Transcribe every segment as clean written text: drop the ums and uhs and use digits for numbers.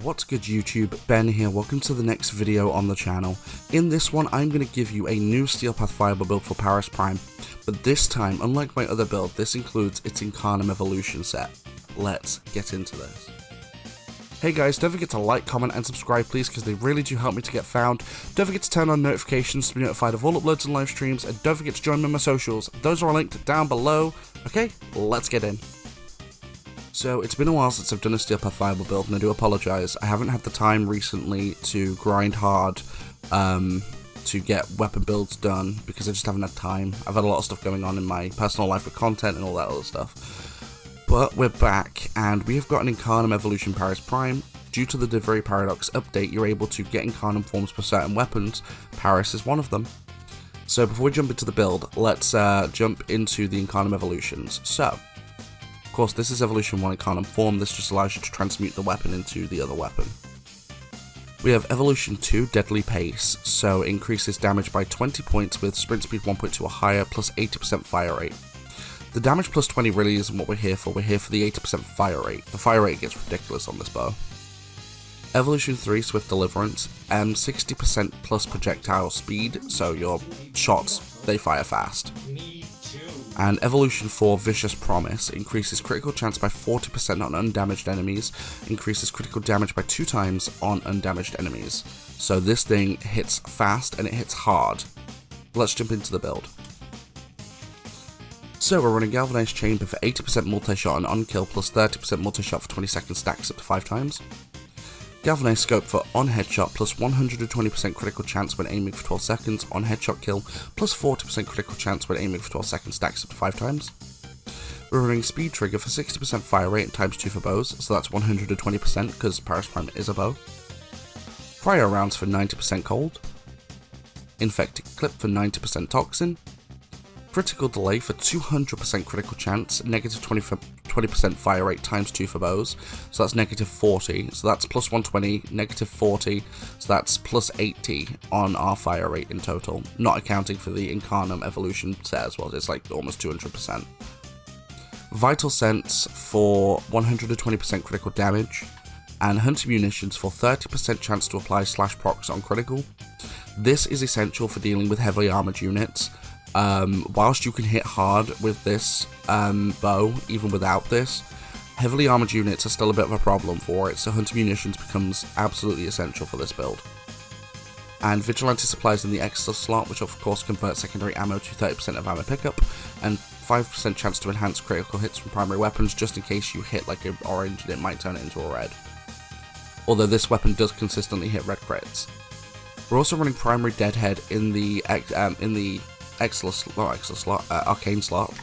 What's good YouTube, Ben here, welcome to the next video on the channel. In this one I'm going to give you a new Steel Path Fiber build for Paris Prime, but this time, unlike my other build, this includes its Incarnon evolution set. Let's get into this. Hey guys, don't forget to like, comment and subscribe please, because they really do help me to get found. Don't forget to turn on notifications to be notified of all uploads and live streams, and don't forget to join me on my socials. Those are all linked down below. Okay, let's get in. So, it's been a while since I've done a Steel Path Fiber build, and I do apologise. I haven't had the time recently to grind hard to get weapon builds done, because I just haven't had time. I've had a lot of stuff going on in my personal life with content and all that other stuff. But we're back, and we have got an Incarnon evolution Paris Prime. Due to the Delivery Paradox update, you're able to get Incarnon forms for certain weapons. Paris is one of them. So, before we jump into the build, let's jump into the Incarnon evolutions. So, of course, this is Evolution 1 Incarnon form. This just allows you to transmute the weapon into the other weapon. We have Evolution 2 Deadly Pace, so increases damage by 20 points with sprint speed 1.2 or higher, plus 80% fire rate. The damage plus 20 really isn't what we're here for the 80% fire rate. The fire rate gets ridiculous on this bow. Evolution 3 Swift Deliverance, 60% plus projectile speed, so your shots, they fire fast. And Evolution 4 Vicious Promise increases critical chance by 40% on undamaged enemies, increases critical damage by 2 times on undamaged enemies. So this thing hits fast and it hits hard. Let's jump into the build. So we're running Galvanized Chamber for 80% multi-shot on kill plus 30% multi-shot for 20 seconds stacks up to 5 times. Galvanized Scope for on headshot plus 120% critical chance when aiming for 12 seconds, on headshot kill plus 40% critical chance when aiming for 12 seconds stacks up to 5 times. We're running Speed Trigger for 60% fire rate and times 2 for bows, so that's 120% because Paris Prime is a bow. Cryo Rounds for 90% cold. Infected Clip for 90% toxin. Critical Delay for 200% critical chance, negative 20% fire rate times 2 for bows, so that's negative 40, so that's plus 120, negative 40, so that's plus 80 on our fire rate in total, not accounting for the Incarnon evolution set as well, it's like almost 200%. Vital Sense for 120% critical damage, and Hunter Munitions for 30% chance to apply slash procs on critical. This is essential for dealing with heavily armoured units. Whilst you can hit hard with this bow, even without this, heavily armoured units are still a bit of a problem for it, so Hunter Munitions becomes absolutely essential for this build. And Vigilante Supplies in the extra slot, which of course converts secondary ammo to 30% of ammo pickup, and 5% chance to enhance critical hits from primary weapons, just in case you hit like an orange and it might turn it into a red. Although this weapon does consistently hit red crits. We're also running Primary Deadhead in the Arcane slot.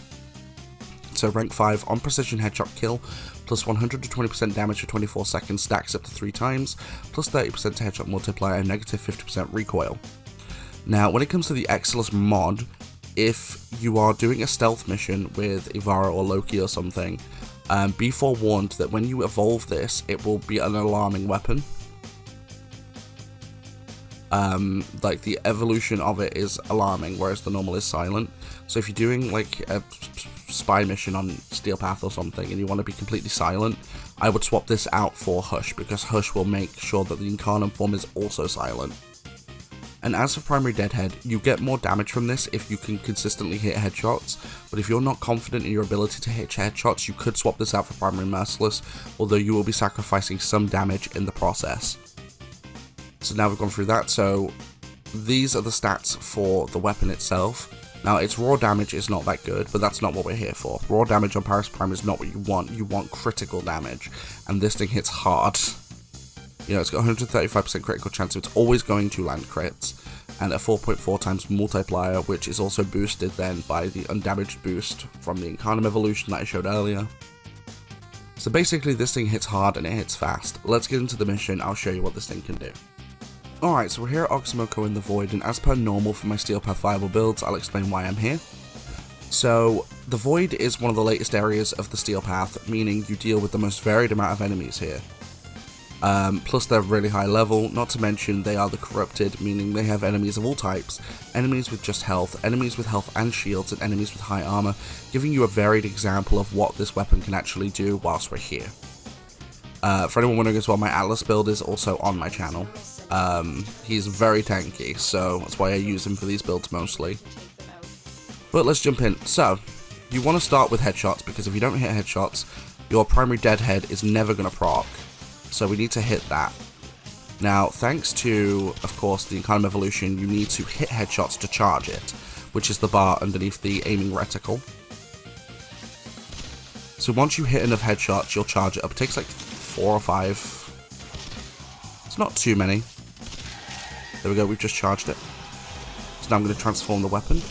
So rank 5 on precision headshot kill, plus 120% damage for 24 seconds stacks up to 3 times, plus 30% to headshot multiplier and negative 50% recoil. Now when it comes to the Exilus mod, if you are doing a stealth mission with Ivara or Loki or something, be forewarned that when you evolve this, it will be an alarming weapon. Like the evolution of it is alarming, whereas the normal is silent. So if you're doing like a spy mission on Steel Path or something and you want to be completely silent, I would swap this out for Hush, because Hush will make sure that the Incarnon form is also silent. And as for Primary Deadhead, you get more damage from this if you can consistently hit headshots, but if you're not confident in your ability to hit headshots, you could swap this out for Primary Merciless, although you will be sacrificing some damage in the process. So now we've gone through that, so these are the stats for the weapon itself. Now its raw damage is not that good, but that's not what we're here for. Raw damage on Paris Prime is not what you want critical damage, and this thing hits hard. You know, it's got 135% critical chance, so it's always going to land crits, and a 4.4 times multiplier, which is also boosted then by the undamaged boost from the Incarnon evolution that I showed earlier. So basically this thing hits hard and it hits fast. Let's get into the mission, I'll show you what this thing can do. Alright, so we're here at Oxymoko in the Void, and as per normal for my Steel Path Fiber builds, I'll explain why I'm here. So, the Void is one of the latest areas of the Steel Path, meaning you deal with the most varied amount of enemies here. Plus they're really high level, not to mention they are the Corrupted, meaning they have enemies of all types, enemies with just health, enemies with health and shields, and enemies with high armor, giving you a varied example of what this weapon can actually do whilst we're here. For anyone wondering as well, my Atlas build is also on my channel. He's very tanky, so that's why I use him for these builds mostly. But let's jump in. So, you want to start with headshots, because if you don't hit headshots, your primary deadhead is never going to proc. So we need to hit that. Now, thanks to, of course, the Incarnon evolution, you need to hit headshots to charge it, which is the bar underneath the aiming reticle. So once you hit enough headshots, you'll charge it up. It takes like 4 or 5. It's not too many. There we go, we've just charged it. So now I'm going to transform the weapon.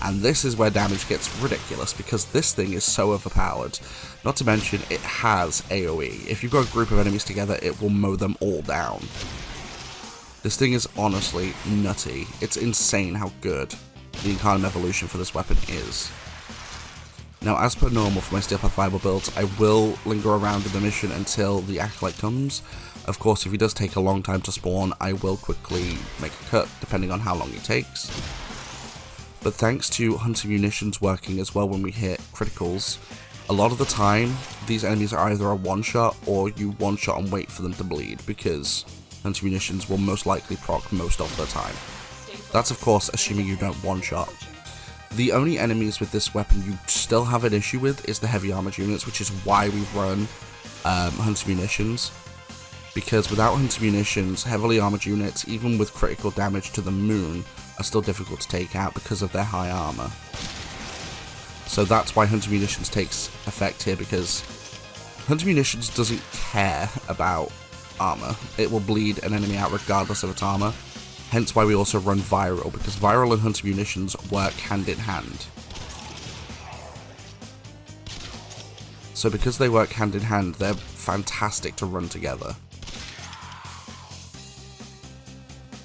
And this is where damage gets ridiculous, because this thing is so overpowered. Not to mention, it has AoE. If you've got a group of enemies together, it will mow them all down. This thing is honestly nutty. It's insane how good the Incarnon evolution for this weapon is. Now, as per normal for my Steel Path Fireball builds, I will linger around in the mission until the Acolyte comes. Of course, if he does take a long time to spawn, I will quickly make a cut, depending on how long it takes. But thanks to Hunter Munitions working as well when we hit criticals, a lot of the time, these enemies are either a one-shot, or you one-shot and wait for them to bleed, because Hunter Munitions will most likely proc most of the time. That's of course assuming you don't one-shot. The only enemies with this weapon you still have an issue with is the heavy armored units, which is why we run Hunter Munitions. Because without Hunter Munitions, heavily armored units, even with critical damage to the moon, are still difficult to take out because of their high armor. So that's why Hunter Munitions takes effect here, because Hunter Munitions doesn't care about armor. It will bleed an enemy out regardless of its armor. Hence why we also run Viral, because Viral and Hunter Munitions work hand in hand. So because they work hand in hand, they're fantastic to run together.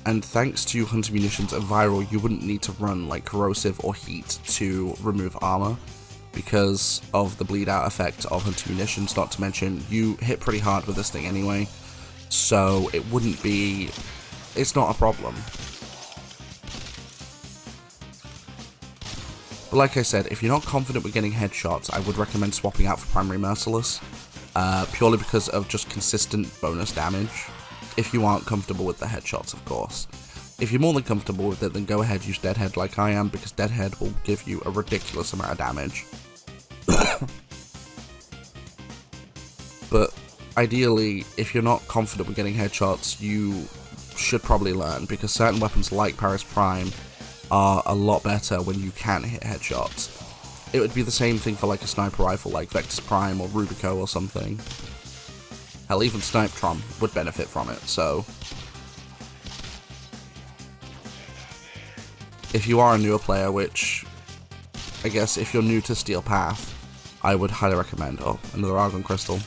And thanks to Hunter Munitions and Viral, you wouldn't need to run like Corrosive or Heat to remove armor, because of the bleed out effect of Hunter Munitions, not to mention you hit pretty hard with this thing anyway, so it wouldn't be... it's not a problem. But like I said, if you're not confident with getting headshots, I would recommend swapping out for Primary Merciless, purely because of just consistent bonus damage. If you aren't comfortable with the headshots, of course. If you're more than comfortable with it, then go ahead, use Deadhead like I am, because Deadhead will give you a ridiculous amount of damage. But ideally, if you're not confident with getting headshots, you should probably learn, because certain weapons like Paris Prime are a lot better when you can hit headshots. It would be the same thing for like a sniper rifle like Vectis Prime or Rubico or something. Hell, even Snipetron would benefit from it, so... if you are a newer player, which I guess if you're new to Steel Path, I would highly recommend. Oh, another Argon Crystal.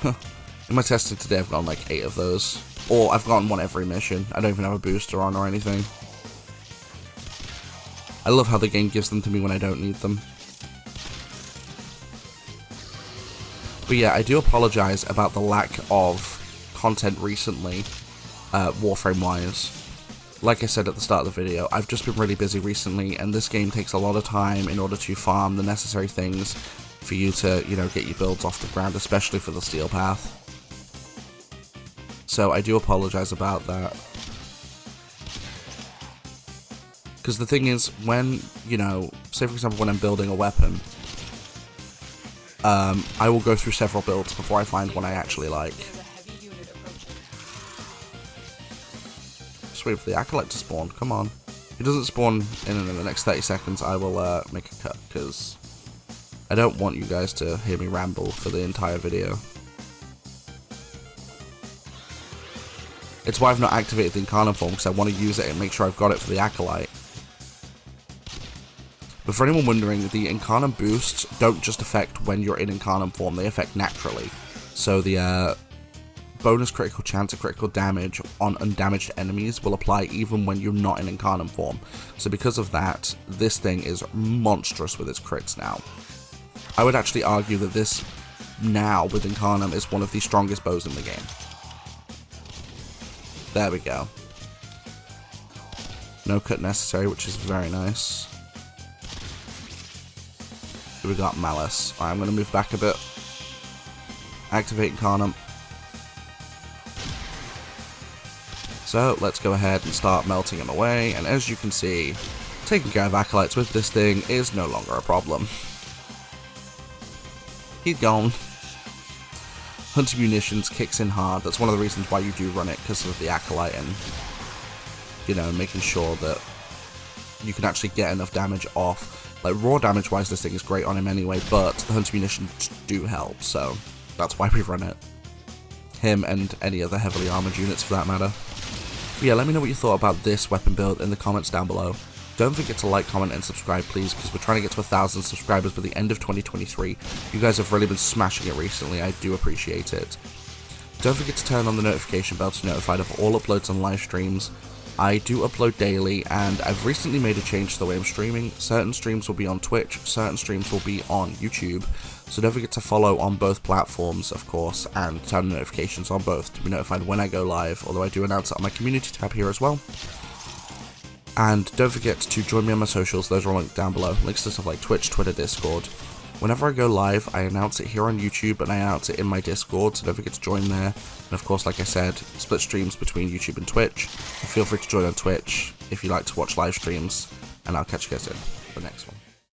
In my testing today, I've gotten like 8 of those. Or I've gotten one every mission. I don't even have a booster on or anything. I love how the game gives them to me when I don't need them. But yeah, I do apologize about the lack of content recently, Warframe-wise. Like I said at the start of the video, I've just been really busy recently, and this game takes a lot of time in order to farm the necessary things for you to, you know, get your builds off the ground, especially for the Steel Path. So I do apologize about that. Because the thing is, when, you know, say for example when I'm building a weapon, I will go through several builds before I find one I actually like. Just wait for the Acolyte to spawn, come on. If it doesn't spawn in the next 30 seconds, I will make a cut, because I don't want you guys to hear me ramble for the entire video. It's why I've not activated the Incarnon form, because I want to use it and make sure I've got it for the Acolyte. But for anyone wondering, the Incarnon boosts don't just affect when you're in Incarnon form, they affect naturally. So the bonus critical chance of critical damage on undamaged enemies will apply even when you're not in Incarnon form. So because of that, this thing is monstrous with its crits now. I would actually argue that this, now with Incarnon, is one of the strongest bows in the game. There we go. No cut necessary, which is very nice. Here we got Malice. Alright, I'm going to move back a bit. activate Incarnon. So let's go ahead and start melting him away, and as you can see, taking care of acolytes with this thing is no longer a problem. He's gone. Hunter Munitions kicks in hard. That's one of the reasons why you do run it, because of the acolyte and, you know, making sure that you can actually get enough damage off. Like, raw damage wise, this thing is great on him anyway, but the Hunter Munitions do help, so that's why we run it. Him and any other heavily armored units for that matter. But yeah, let me know what you thought about this weapon build in the comments down below. Don't forget to like, comment, and subscribe, please, because we're trying to get to 1,000 subscribers by the end of 2023. You guys have really been smashing it recently. I do appreciate it. Don't forget to turn on the notification bell to be notified of all uploads on live streams. I do upload daily, and I've recently made a change to the way I'm streaming. Certain streams will be on Twitch, certain streams will be on YouTube. So don't forget to follow on both platforms, of course, and turn notifications on both to be notified when I go live, although I do announce it on my community tab here as well. And don't forget to join me on my socials, those are all linked down below. Links to stuff like Twitch, Twitter, Discord. Whenever I go live, I announce it here on YouTube and I announce it in my Discord, so don't forget to join there. And of course, like I said, split streams between YouTube and Twitch, so feel free to join on Twitch if you like to watch live streams, and I'll catch you guys in the next one.